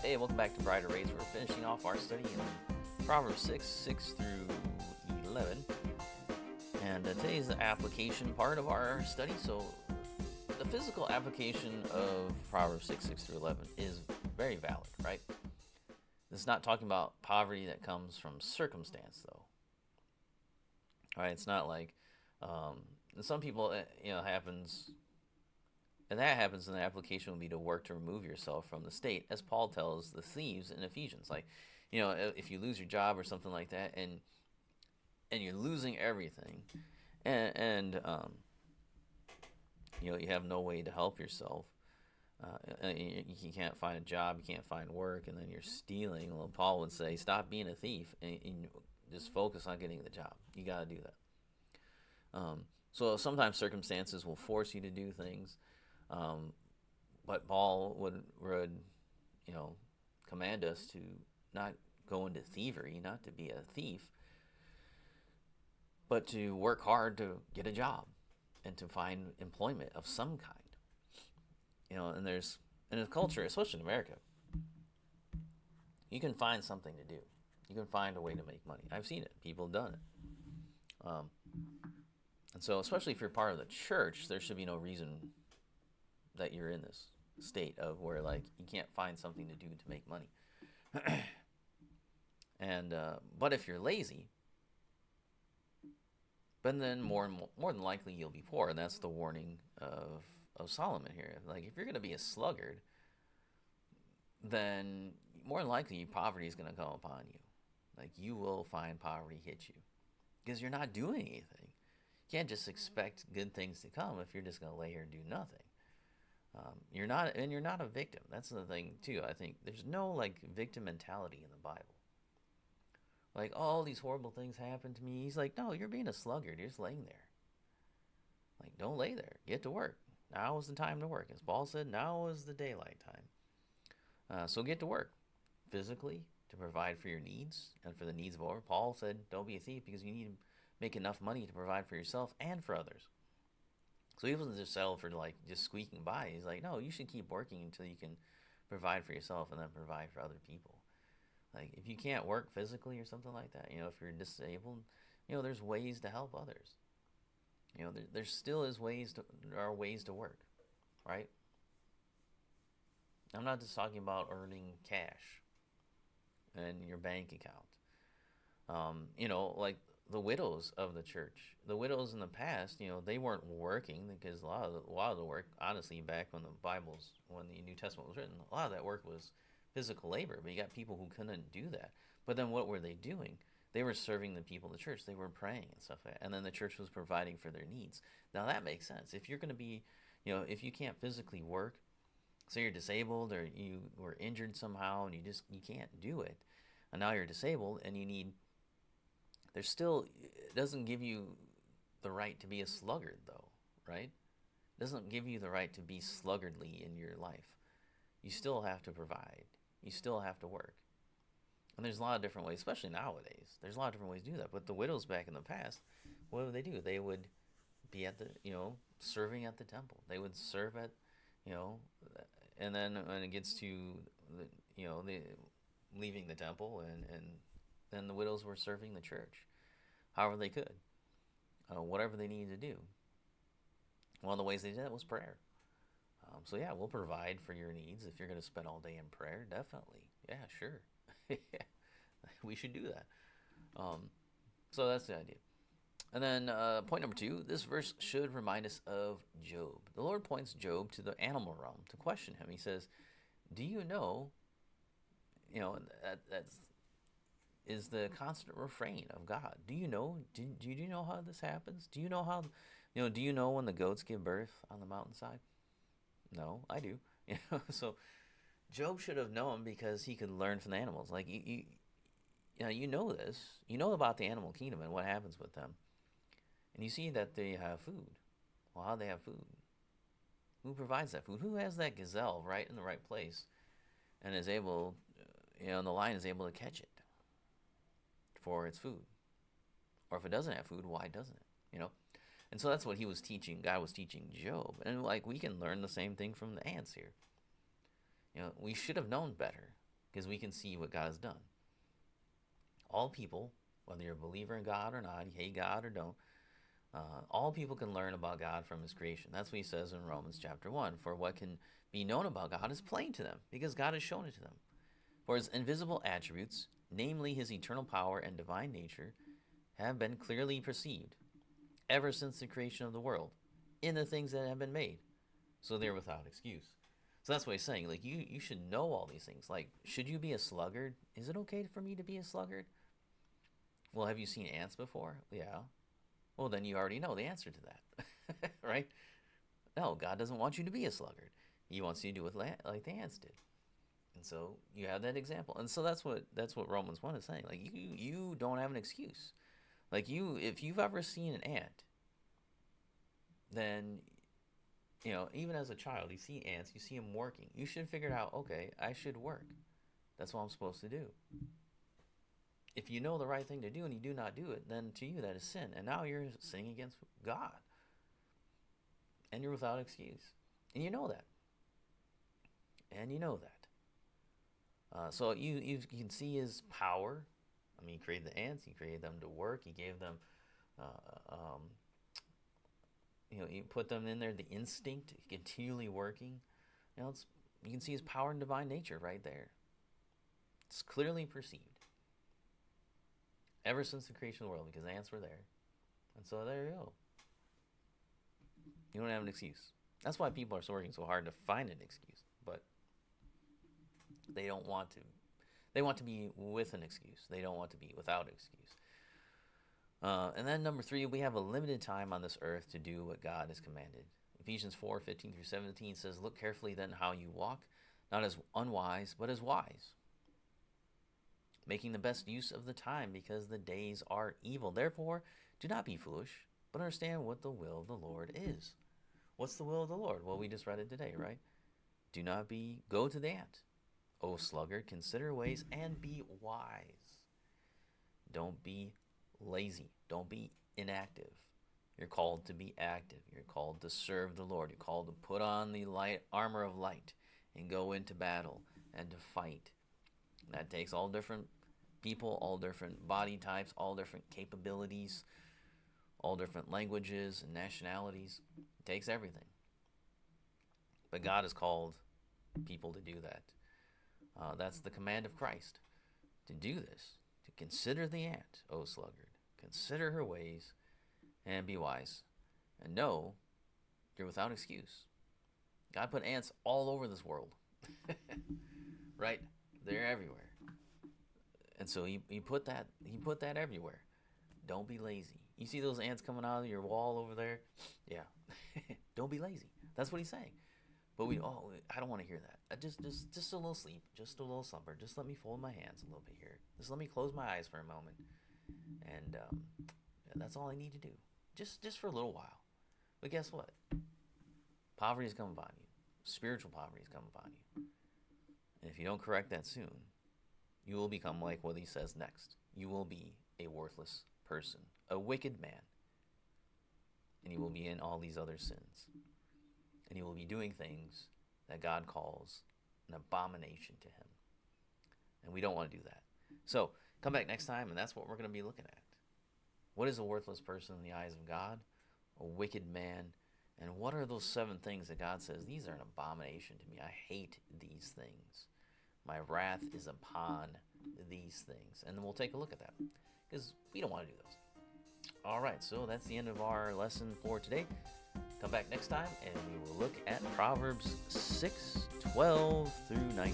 Hey, welcome back to Brighter Rays. We're finishing off our study in Proverbs 6 through 11. And today's the application part of our study. So, the physical application of Proverbs 6 through 11 is very valid, right? This is not talking about poverty that comes from circumstance, though. All right, it's not like some people, happens. And that happens, and the application will be to work to remove yourself from the state, as Paul tells the thieves in Ephesians. Like, if you lose your job or something like that, and you're losing everything, and you have no way to help yourself. You can't find a job, you can't find work, and then you're stealing. Well, Paul would say, stop being a thief and just focus on getting the job. You got to do that. So sometimes circumstances will force you to do things. But Paul would command us to not go into thievery, not to be a thief, but to work hard to get a job and to find employment of some kind. And there's in a culture, especially in America, you can find something to do. You can find a way to make money. I've seen it. People have done it. And so, especially if you're part of the church, there should be no reason that you're in this state of where you can't find something to do to make money. And but if you're lazy, then more than likely you'll be poor, and that's the warning of Solomon here. Like, if you're going to be a sluggard, then more than likely poverty is going to come upon you. Like, you will find poverty hit you because you're not doing anything. You can't just expect good things to come if you're just going to lay here and do nothing. You're not a victim. That's the thing too. I think there's no victim mentality in the Bible. Like, all these horrible things happen to me. He's like, no, you're being a sluggard. You're just laying there. Like, don't lay there. Get to work. Now is the time to work. As Paul said, now is the daylight time. So get to work physically to provide for your needs and for the needs of others. Paul said, don't be a thief because you need to make enough money to provide for yourself and for others. So he wasn't just settled for just squeaking by. He's like, no, you should keep working until you can provide for yourself and then provide for other people. Like, if you can't work physically or something like that, if you're disabled, there's ways to help others. There still is ways to work, right? I'm not just talking about earning cash in your bank account. Like the widows of the church. The widows in the past, they weren't working because a lot of the work, honestly, back when the New Testament was written, a lot of that work was physical labor. But you got people who couldn't do that. But then what were they doing? They were serving the people of the church. They were praying and stuff like that. And then the church was providing for their needs. Now that makes sense. If you're going to be, if you can't physically work, say you're disabled or you were injured somehow and you can't do it, and now you're disabled and you need. It doesn't give you the right to be a sluggard, though, right? It doesn't give you the right to be sluggardly in your life. You still have to provide. You still have to work. And there's a lot of different ways, especially nowadays. There's a lot of different ways to do that. But the widows back in the past, what would they do? They would be at serving at the temple. They would serve at, and then when it gets to, the leaving the temple and then the widows were serving the church however they could, whatever they needed to do. One of the ways they did that was prayer. So yeah, we'll provide for your needs if you're going to spend all day in prayer. Definitely. Yeah, sure. We should do that. So that's the idea. And then point number 2, this verse should remind us of Job. The Lord points Job to the animal realm to question him. He says, do you know, that's is the constant refrain of God. Do you know? Do you know how this happens? Do you know how? Do you know when the goats give birth on the mountainside? No, I do. So Job should have known because he could learn from the animals. Like you know this. You know about the animal kingdom and what happens with them, and you see that they have food. Well, how do they have food? Who provides that food? Who has that gazelle right in the right place, and is able, and the lion is able to catch it for its food. Or if it doesn't have food, why doesn't it? And so that's what he was teaching. God was teaching Job. And we can learn the same thing from the ants here. We should have known better. because we can see what God has done. All people, whether you're a believer in God or not, you hate God or don't, all people can learn about God from his creation. That's what he says in Romans chapter 1. For what can be known about God is plain to them, because God has shown it to them. For his invisible attributes, namely his eternal power and divine nature, have been clearly perceived ever since the creation of the world in the things that have been made. So they're without excuse. So that's what he's saying. Like, you should know all these things. Like, should you be a sluggard? Is it okay for me to be a sluggard? Well, have you seen ants before? Yeah. Well, then you already know the answer to that, right? No, God doesn't want you to be a sluggard. He wants you to do it like the ants did. And so you have that example. And so that's what Romans 1 is saying. Like, you don't have an excuse. Like, if you've ever seen an ant, then, even as a child, you see ants, you see them working. You should figure out, okay, I should work. That's what I'm supposed to do. If you know the right thing to do and you do not do it, then to you that is sin. And now you're sinning against God. And you're without excuse. And you know that. And you know that. So you can see his power. I mean, he created the ants. He created them to work. He gave them, he put them in there, the instinct, continually working. You can see his power and divine nature right there. It's clearly perceived. Ever since the creation of the world, because the ants were there. And so there you go. You don't have an excuse. That's why people are working so hard to find an excuse. But they don't want to. They want to be with an excuse. They don't want to be without excuse. And then number 3, we have a limited time on this earth to do what God has commanded. Ephesians 4:15-17 says, "Look carefully then how you walk, not as unwise, but as wise, making the best use of the time, because the days are evil. Therefore, do not be foolish, but understand what the will of the Lord is." What's the will of the Lord? Well, we just read it today, right? Go to the ant. O sluggard, consider ways and be wise. Don't be lazy. Don't be inactive. You're called to be active. You're called to serve the Lord. You're called to put on the armor of light and go into battle and to fight. That takes all different people, all different body types, all different capabilities, all different languages and nationalities. It takes everything. But God has called people to do that. That's the command of Christ, to do this, to consider the ant, O sluggard. Consider her ways and be wise. And know you're without excuse. God put ants all over this world. Right? They're everywhere. And so he put that everywhere. Don't be lazy. You see those ants coming out of your wall over there? Yeah. Don't be lazy. That's what he's saying. But I don't want to hear that. Just a little sleep, just a little slumber. Just let me fold my hands a little bit here. Just let me close my eyes for a moment. And that's all I need to do. Just for a little while. But guess what? Poverty is coming upon you. Spiritual poverty is coming upon you. And if you don't correct that soon, you will become like what he says next. You will be a worthless person, a wicked man. And you will be in all these other sins. And you will be doing things that God calls an abomination to him. And we don't want to do that. So, come back next time, and that's what we're going to be looking at. What is a worthless person in the eyes of God? A wicked man. And what are those 7 things that God says, these are an abomination to me. I hate these things. My wrath is upon these things. And then we'll take a look at that, because we don't want to do those. All right, so that's the end of our lesson for today. Come back next time, and we will look at Proverbs 6:12-19.